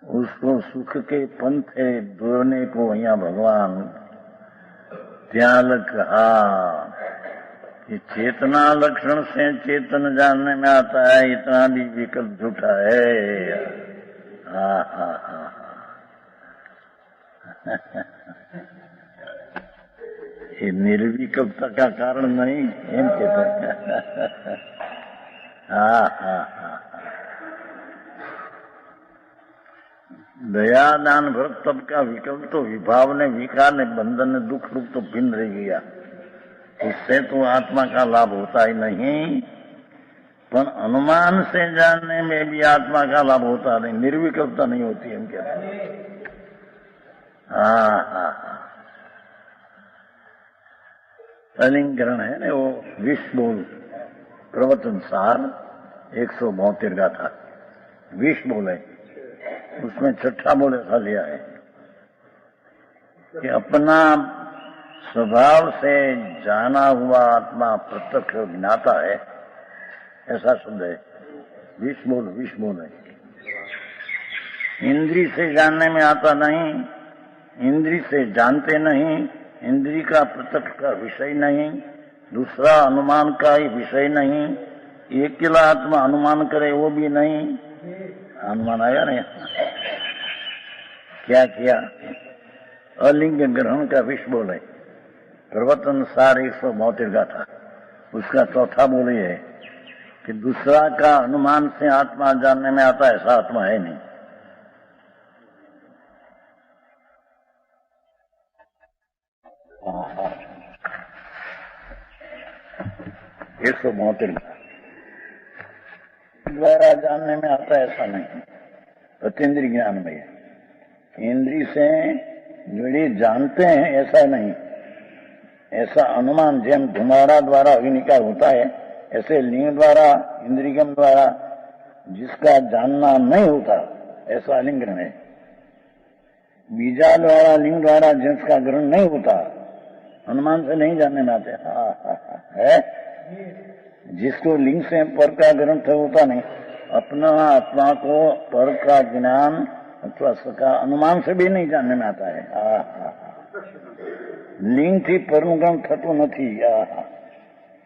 उसको सुख के पंथे दौड़ने को અહીંયા भगवान त्याग कहा कि चेतना लक्षण से चेतन जानने में आता है, इतना भी विकल्प झूठा है। हा हा हा ये निर्विकल्पता का कारण नहीं एम कहते हैं। हा हा हा दया दान व्रत तब का विकल्प तो विभाव ने विकार ने बंधन ने दुख रूप तो भिन्न रह गया, उससे तो आत्मा का लाभ होता ही नहीं। पर अनुमान से जानने में भी आत्मा का लाभ होता नहीं, निर्विकल्पता नहीं होती हम कहते हैं। हाँ हाँ हाँ अलिंगरण है ना वो 20 बोल प्रवचन सार 172 गाथा 20 बोल है, उसमें छठा बोल ऐसा लिया है कि अपना स्वभाव से जाना हुआ आत्मा प्रत्यक्ष ज्ञाता है, ऐसा शब्द है। 20 बोल है। इंद्री से जानने में आता नहीं, इंद्री से जानते नहीं, इंद्री का प्रत्यक्ष का विषय नहीं, दूसरा अनुमान का ही विषय नहीं, एक किला आत्मा अनुमान करे वो भी नहीं। अनुमान आया नहीं, क्या किया? अलिंग ग्रहण का विष बोले प्रवचन सार 172 गाथा, उसका चौथा बोले है कि दूसरा का अनुमान से आत्मा जानने में आता, ऐसा आत्मा है नहीं। एक 172 द्वारा जानने में आता, ऐसा नहीं। अतीन्द्रिय ज्ञान में इंद्रिय से जुड़ी जानते हैं, ऐसा नहीं। ऐसा अनुमान जेम धुमारा द्वारा अग्निकार होता है, ऐसे लिंग द्वारा इंद्रियम द्वारा जिसका जानना नहीं होता, ऐसा अलिंगरण है। बीजा द्वारा लिंग द्वारा जिसका ग्रहण नहीं होता, अनुमान से नहीं जानने में आते। है जिसको लिंग से पर का ग्रहण होता नहीं, अपना आत्मा को पर का ज्ञान अथवा सका अनुमान से भी नहीं जानने में आता है। लिंग थी परનું ગ્રહણ થતું નથી।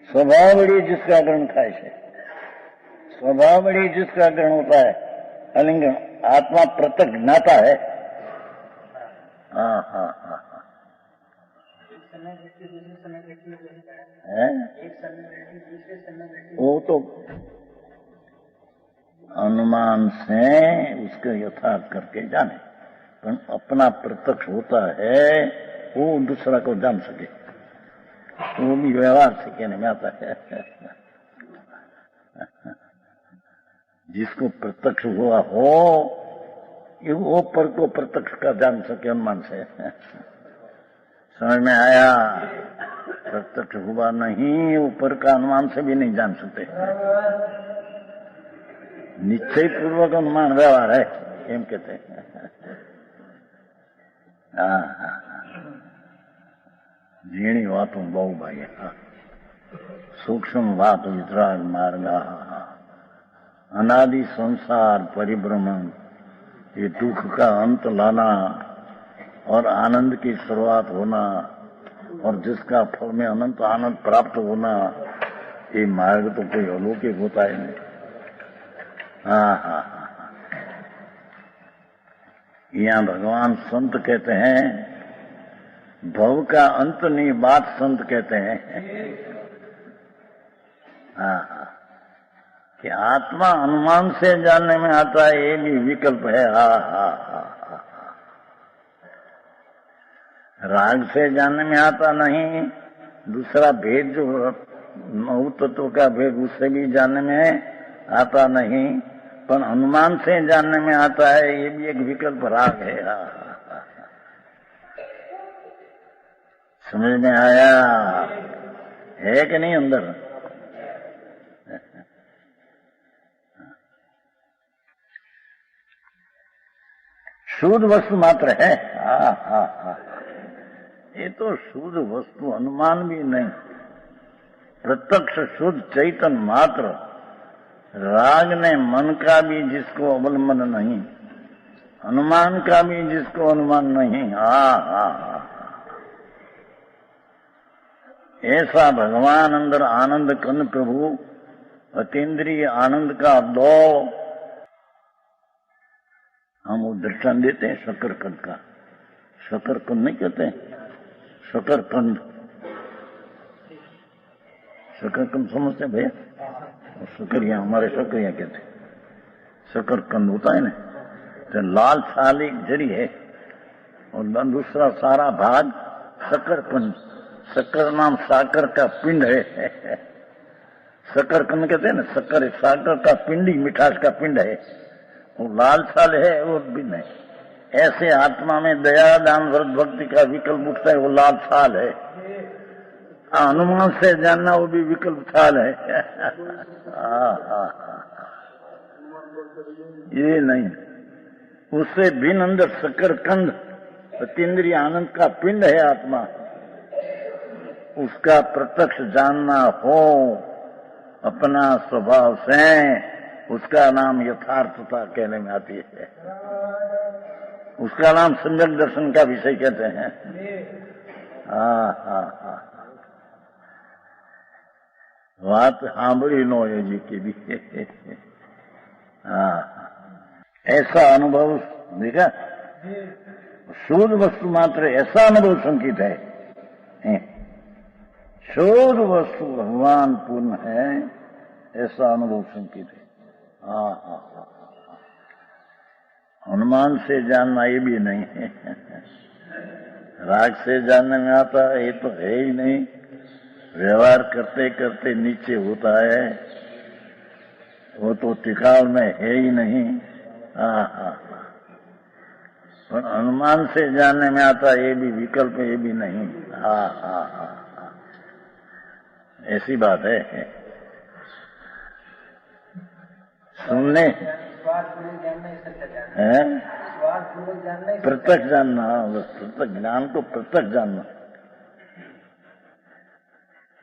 स्वभाव वड़ी जिसका ग्रहण થાય છે, स्वभाव वड़ी जिसका ग्रहण होता है अलिंगन, आत्मा प्रत्यक्ष ज्ञाता है। हाँ हाँ हाँ वो तो अनुमान से उसके यथार्थ करके जाने, पर अपना प्रत्यक्ष होता है वो दूसरा को जान सके, वो भी व्यवहार से कहने में आता है। जिसको प्रत्यक्ष हुआ हो वो पर को प्रत्यक्ष का जान सके अनुमान से। समझ में आया? प्रत्यक्ष हुआ नहीं, ऊपर का अनुमान से भी नहीं जान सकते। निश्चय पूर्वक अनुमान व्यवहार है एम कहते हैं। झीणी वातों बहु भाई, सूक्ष्म बात वितराग मार्गा, अनादि संसार परिभ्रमण, ये दुख का अंत लाना और आनंद की शुरुआत होना और जिसका फल में अनंत आनंद प्राप्त होना, ये मार्ग तो कोई अलौकिक होता है नहीं। हाँ हाँ हाँ यहाँ भगवान संत कहते हैं, भव का अंत नहीं बात संत कहते हैं। हाँ हाँ कि आत्मा अनुमान से जानने में आता है, ये भी विकल्प है। हाँ हाँ हाँ राग से जानने में आता नहीं, दूसरा भेद जो नौ तत्व का भेद उससे भी जानने में आता नहीं, पर अनुमान से जानने में आता है, ये भी एक विकल्प राग है। समझ में आया है कि नहीं? अंदर शुद्ध वस्तु मात्र है। हाँ हाँ हाँ ये तो शुद्ध वस्तु अनुमान भी नहीं, प्रत्यक्ष शुद्ध चैतन मात्र। राग ने मन का भी जिसको अवलंबन नहीं, अनुमान का भी जिसको अनुमान नहीं, ऐसा भगवान अंदर आनंद कंद प्रभु अतीन्द्रिय आनंद का दो हम वो दर्शन देते हैं शकरकंद का। शकरकंद नहीं कहते हैं, शकरकंद। शकरकंद समझते हैं भैया? शकरिया, हमारे शकरिया कहते हैं। शकरकंद होता है ना, तो लाल छाल एक जड़ी है और दूसरा सारा भाग शकरकंद। शक्कर नाम साकर का पिंड है। शकरकंद कहते हैं ना, शक्कर साकर का पिंडी, मिठास का पिंड है। वो लाल छाल है, वो भिन्न है। ऐसे आत्मा में दया दान व्रत भक्ति का विकल्प उठता है, वो लाल छाल है। अनुमान से जानना वो भी विकल्प छाल है। ये नहीं, उससे भिन्न अंदर शकरकंद अतीन्द्रिय आनंद का पिंड है आत्मा। उसका प्रत्यक्ष जानना हो अपना स्वभाव से, उसका नाम यथार्थता कहने में आती है। उसका नाम सम्यक दर्शन का विषय कहते हैं। बात सांभળી नो है जी की भी। ऐसा अनुभव देखा, शुद्ध वस्तु मात्र ऐसा अनुभव संकित है। शुद्ध वस्तु भगवान पूर्ण है, ऐसा अनुभव संकित है। अनुमान से जानना ये भी नहीं है। राग से जानने में आता है, ये तो है ही नहीं। व्यवहार करते करते नीचे होता है, वो तो टिकाव में है ही नहीं। पर अनुमान से जानने में आता है, ये भी विकल्प, ये भी नहीं। ऐसी बात है। सुनने है प्रत्यक्ष जानना, प्रत्यक्ष ज्ञान को प्रत्यक्ष जानना,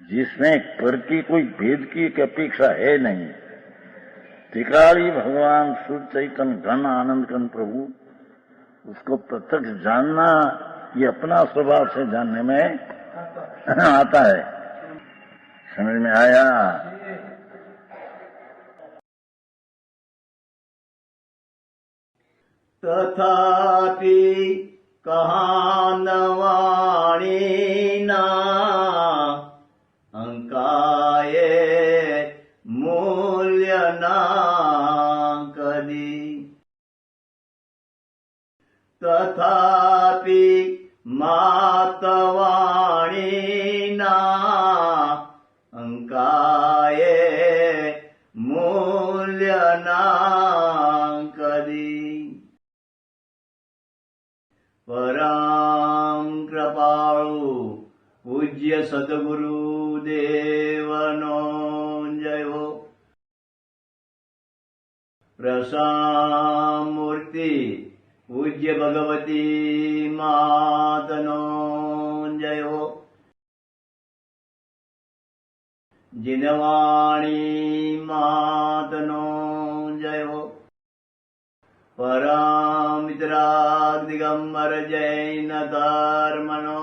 जिसमें पर की कोई भेद की अपेक्षा है नहीं। त्रिकाली भगवान शुद्ध चैतन्य घन आनंद घन प्रभु, उसको प्रत्यक्ष जानना ये अपना स्वभाव से जानने में आता है। समझ में आया? तथापि कहानवाणीना अंकाये मूल्यना कदी। तथापि मातवाणीना अंकाये मूल्यना कदी। परम कृपाळु पूज्य सद्गुरु देवनो जयो। प्रसामूर्ति पूज्य भगवती मातनो जयो। जिनवाणी मातनो जयो। परम दिगंबर जैन धर्मनो